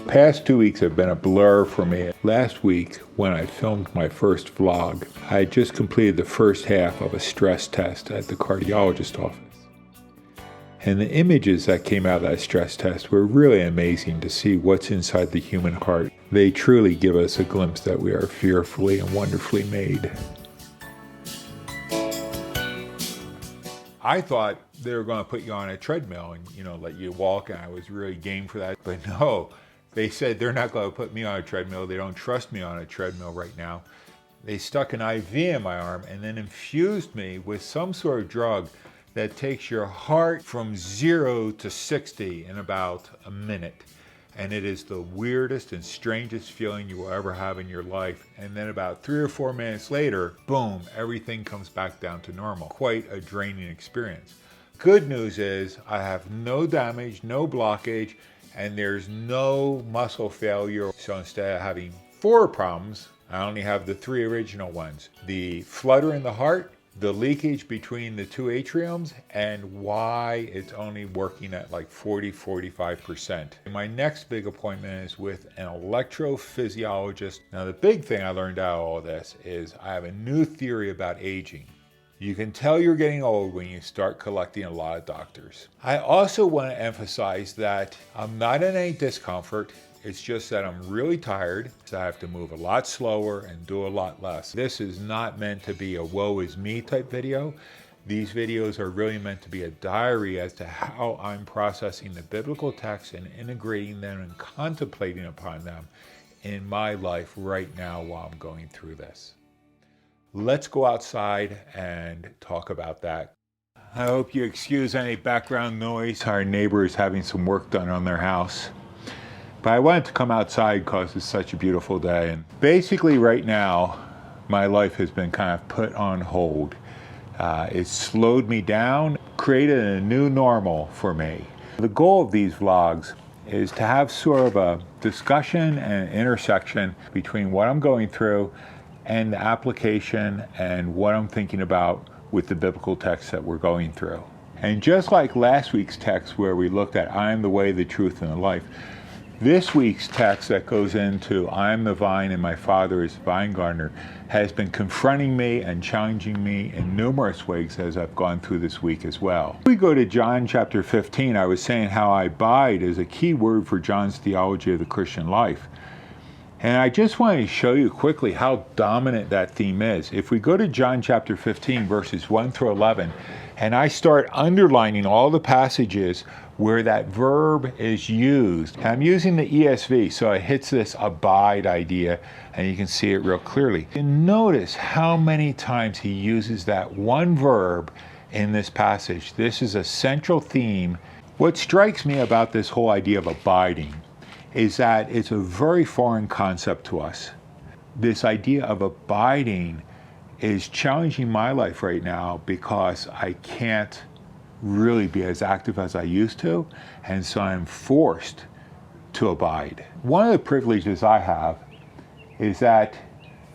past 2 weeks have been a blur for me. Last week, when I filmed my first vlog, I had just completed the first half of a stress test at the cardiologist office. And the images that came out of that stress test were really amazing to see what's inside the human heart. They truly give us a glimpse that we are fearfully and wonderfully made. I thought they were going to put you on a treadmill and, let you walk, and I was really game for that. But no, they said they're not going to put me on a treadmill. They don't trust me on a treadmill right now. They stuck an IV in my arm and then infused me with some sort of drug that takes your heart from 0 to 60 in about a minute. And it is the weirdest and strangest feeling you will ever have in your life. And then about 3 or 4 minutes later, boom, everything comes back down to normal. Quite a draining experience. Good news is I have no damage, no blockage, and there's no muscle failure. So instead of having 4 problems, I only have the 3 original ones. The flutter in the heart, the leakage between the 2 atriums, and why it's only working at like 40-45%. My next big appointment is with an electrophysiologist. Now the big thing I learned out of all this is I have a new theory about aging. You can tell you're getting old when you start collecting a lot of doctors. I also want to emphasize that I'm not in any discomfort. It's just that I'm really tired, so I have to move a lot slower and do a lot less. This is not meant to be a woe is me type video. These videos are really meant to be a diary as to how I'm processing the biblical texts and integrating them and contemplating upon them in my life right now while I'm going through this. Let's go outside and talk about that. I hope you excuse any background noise. Our neighbor is having some work done on their house. But I wanted to come outside because it's such a beautiful day. And basically right now, my life has been kind of put on hold. It's slowed me down, created a new normal for me. The goal of these vlogs is to have sort of a discussion and intersection between what I'm going through and the application and what I'm thinking about with the biblical text that we're going through. And just like last week's text where we looked at I am the way, the truth, and the life, this week's text that goes into I am the vine and my Father is the vine gardener has been confronting me and challenging me in numerous ways as I've gone through this week as well. We go to John chapter 15. I was saying how I abide is a key word for John's theology of the Christian life. And I just wanted to show you quickly how dominant that theme is. If we go to John chapter 15, verses 1 through 11, and I start underlining all the passages where that verb is used. I'm using the ESV, so it hits this abide idea, and you can see it real clearly. And notice how many times he uses that one verb in this passage. This is a central theme. What strikes me about this whole idea of abiding is that it's a very foreign concept to us. This idea of abiding is challenging my life right now because I can't really be as active as I used to, and so I'm forced to abide. One of the privileges I have is that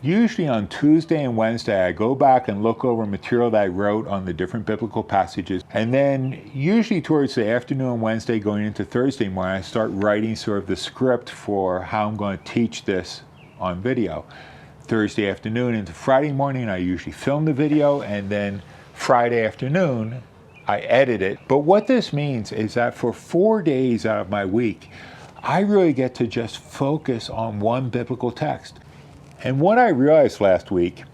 usually on Tuesday and Wednesday I go back and look over material that I wrote on the different biblical passages, and then usually towards the afternoon Wednesday going into Thursday morning I start writing sort of the script for how I'm going to teach this on video. Thursday afternoon into Friday morning I usually film the video, and then Friday afternoon I edit it. But what this means is that for 4 days out of my week, I really get to just focus on one biblical text. And what I realized last week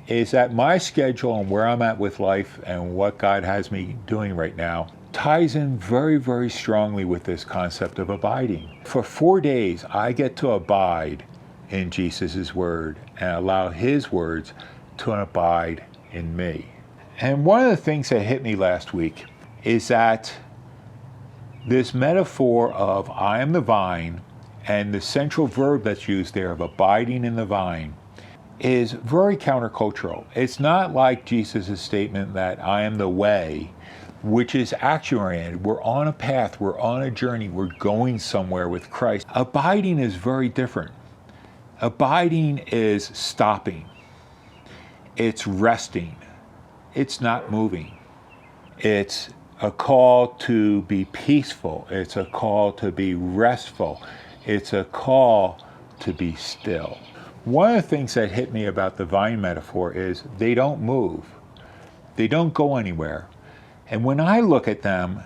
is that my schedule and where I'm at with life and what God has me doing right now ties in very, very strongly with this concept of abiding. For 4 days, I get to abide in Jesus' word and allow his words to abide in me. And one of the things that hit me last week is that this metaphor of I am the vine and the central verb that's used there of abiding in the vine is very countercultural. It's not like Jesus' statement that I am the way, which is action-oriented. We're on a path, we're on a journey, we're going somewhere with Christ. Abiding is very different. Abiding is stopping. It's resting. It's not moving. It's a call to be peaceful. It's a call to be restful. It's a call to be still. One of the things that hit me about the vine metaphor is they don't move. They don't go anywhere. And when I look at them,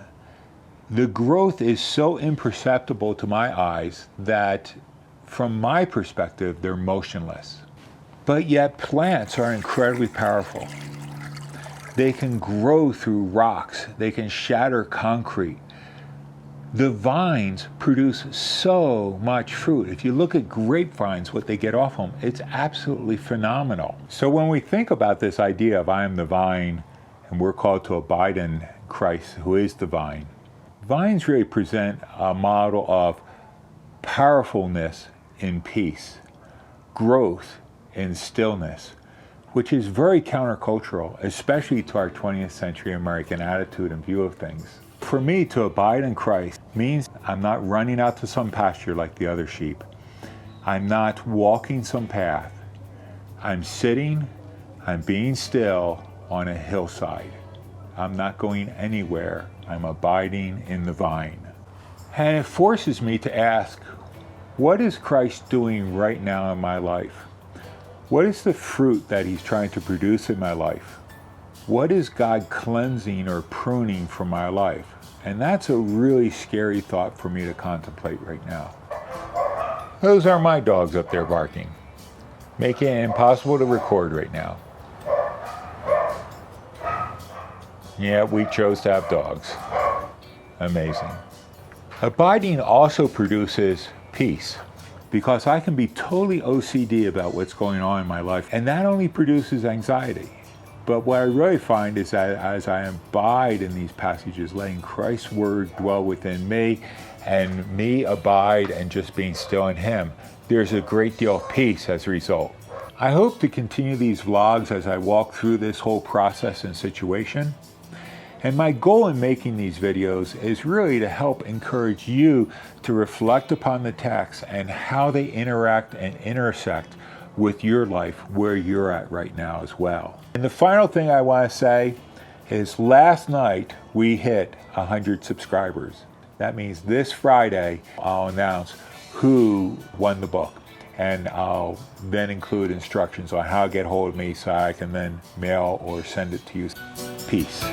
the growth is so imperceptible to my eyes that from my perspective, they're motionless. But yet plants are incredibly powerful. They can grow through rocks. They can shatter concrete. The vines produce so much fruit. If you look at grapevines, what they get off them, it's absolutely phenomenal. So when we think about this idea of I am the vine and we're called to abide in Christ, who is the vine, vines really present a model of powerfulness in peace, growth in stillness, which is very countercultural, especially to our 20th century American attitude and view of things. For me, to abide in Christ means I'm not running out to some pasture like the other sheep. I'm not walking some path. I'm sitting, I'm being still on a hillside. I'm not going anywhere. I'm abiding in the vine. And it forces me to ask, what is Christ doing right now in my life? What is the fruit that he's trying to produce in my life? What is God cleansing or pruning from my life? And that's a really scary thought for me to contemplate right now. Those are my dogs up there barking, making it impossible to record right now. Yeah, we chose to have dogs. Amazing. Abiding also produces peace, because I can be totally OCD about what's going on in my life, and that only produces anxiety. But what I really find is that as I abide in these passages, letting Christ's word dwell within me and me abide and just being still in him, there's a great deal of peace as a result. I hope to continue these vlogs as I walk through this whole process and situation. And my goal in making these videos is really to help encourage you to reflect upon the text and how they interact and intersect with your life where you're at right now as well. And the final thing I want to say is last night we hit 100 subscribers. That means this Friday I'll announce who won the book, and I'll then include instructions on how to get hold of me so I can then mail or send it to you. Peace.